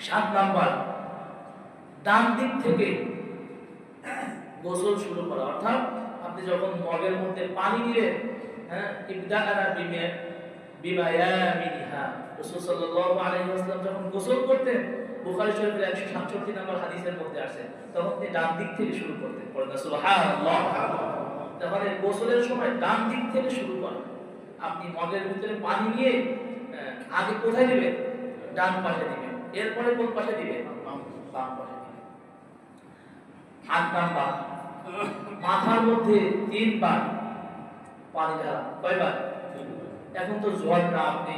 7 number, ডান দিক থেকে গোসল শুরু করা। অর্থাৎ আপনি যখন মগের মধ্যে পানি দিলেন, হ্যাঁ, ইবদাআনা বিমা ইয়ামিনিহা, রাসূল সাল্লাল্লাহু আলাইহি ওয়াসাল্লাম যখন গোসল করতেন, বুখারী শরীফের 167 নম্বর হাদিসের মধ্যে আছে, তখন তিনি ডান দিক থেকে শুরু করতেন। পড়েন সুবহানাল্লাহ। তাহলে গোসলের সময় ডান দিক থেকে শুরু করা। আপনি মগের ভিতরে পানি নিয়ে আগে কোথায় দিবেন? ডান পাশে দিবেন। এরপরে কোন পাশে দিবেন? বাম পাশে দিবেন। 8 নাম্বার, মাথার মধ্যে 3 বার পানি ঢালা। কয়বার? এখন তো জোয়ান না, আপনি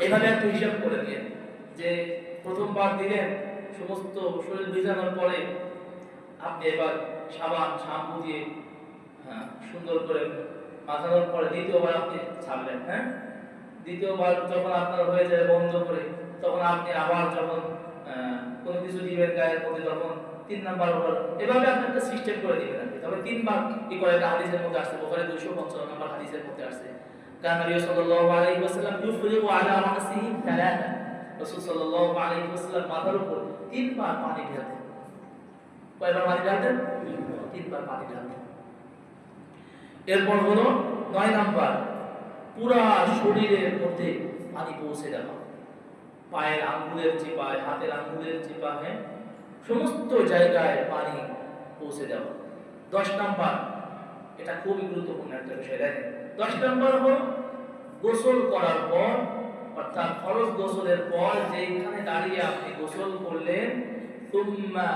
এভাবে একটা হিসাব করে নিন যে প্রথমবার দিলেন, সমস্ত শরীর ভিজানোর পরে আপনি এবার সাবান শ্যাম্পু দিয়ে সুন্দর করে মাখানোর পরে দ্বিতীয়বার আপনি ছাড়লেন। হ্যাঁ, দ্বিতীয়বার যখন আপনার হয়ে যায় বন্ধ করে, তখন আপনি আবার যখন কোনো কিছু দিবেন গায়ের মধ্যে, তখন 3 নাম্বার ওভার, এভাবে আপনি একটা সিস্টেম করে দিবেন। তবে 3 বার কি করে? একটা হাদিসের মধ্যে আসছে, বুখারী 255 নম্বর হাদিসের মধ্যে আসছে, কান নবী সাল্লাল্লাহু আলাইহি ওয়াসাল্লাম ইউফরিগু আলা রাসিহি তালাতা, রাসূল সাল্লাল্লাহু আলাইহি ওয়াসাল্লাম মাথার উপর 3 বার পানি ঢালতেন। কয়বার পানি ঢালতেন? 3 বার পানি ঢালতেন। এরপর হলো 9 নাম্বার, পুরা শরীরের মধ্যে পানি পৌঁছে দেওয়া। পায়ের আঙ্গুলের চিপায়, হাতের আঙ্গুলের চিপায়, সমস্ত জায়গায় পানি পৌঁছে দেওয়া। 10 নাম্বার, এটা খুবই গুরুত্বপূর্ণ একটা বিষয়। দেখেন, 10 নাম্বার হলো গোসল করার পর, অর্থাৎ ফরজ গোসলের পর যেখানে দাঁড়িয়ে আপনি গোসল করলেন, তুম্মা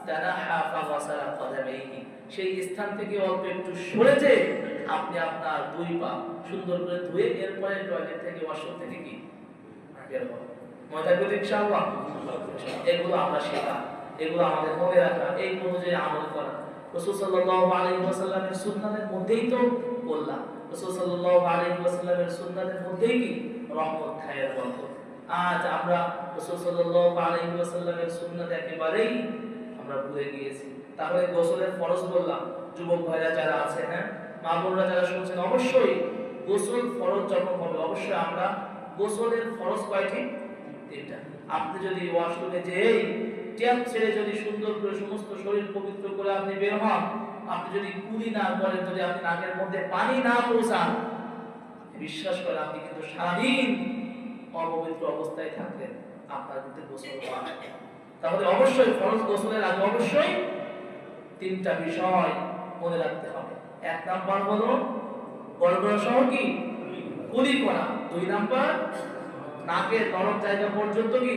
তানাহা ফাগাসালা কদামাইহি, সেই স্থান থেকে অল্প একটু সরে যে আপনি আপনার 2 পা সুন্দর করে ধুয়ে এরপরে টয়লেট থেকে, ওয়াশরুম থেকে কি বের হবেন। মনে থাকবে ইনশাআল্লাহ। এগুলো আমরা শেখা, এগুলো আমাদের মনে রাখা, এই অনুযায়ী আমল করা। রাসূল সাল্লাল্লাহু আলাইহি ওয়াসাল্লামের সুন্নাতের মধ্যেই তো বললাম, রাসূল সাল্লাল্লাহু আলাইহি ওয়াসাল্লামের সুন্নাতের মধ্যেই কি রহমত, খায়ের, বরকত। আজ আমরা রাসূল সাল্লাল্লাহু আলাইহি ওয়াসাল্লামের সুন্নাত একেবারেই আমরা ভুলে গিয়েছি। তাহলে গোসলের ফরজ বললাম, যুবক ভাইরা যারা আছে, হ্যাঁ, মা বোনরা যারা শুনছেন, অবশ্যই গোসল ফরজ যখন হবে, অবশ্যই আমরা গোসলের ফরজ কয়টি? 3টা। আপনি যদি ওয়াশরুমে যেই ট্যাপ ছেড়ে যদি সুন্দর করে সমস্ত শরীর পবিত্র করে আপনি বের হন, আপনি যদি কুলি না করেন, যদি আপনি নাকের মধ্যে পানি না পৌঁছান, বিশ্বাস করেন আপনি কিন্তু সারাদিন অপবিত্র অবস্থায় থাকবেন, আপনার কিন্তু গোসল হওয়া। তাহলে অবশ্যই ফরজ গোসলের আগে অবশ্যই 3টা বিষয় মনে রাখতে হবে। 1 নাম্বার হলো গড়গড়া সহ কি কুলি করা। 2 নাম্বার, নাকের নরম জায়গা পর্যন্ত কি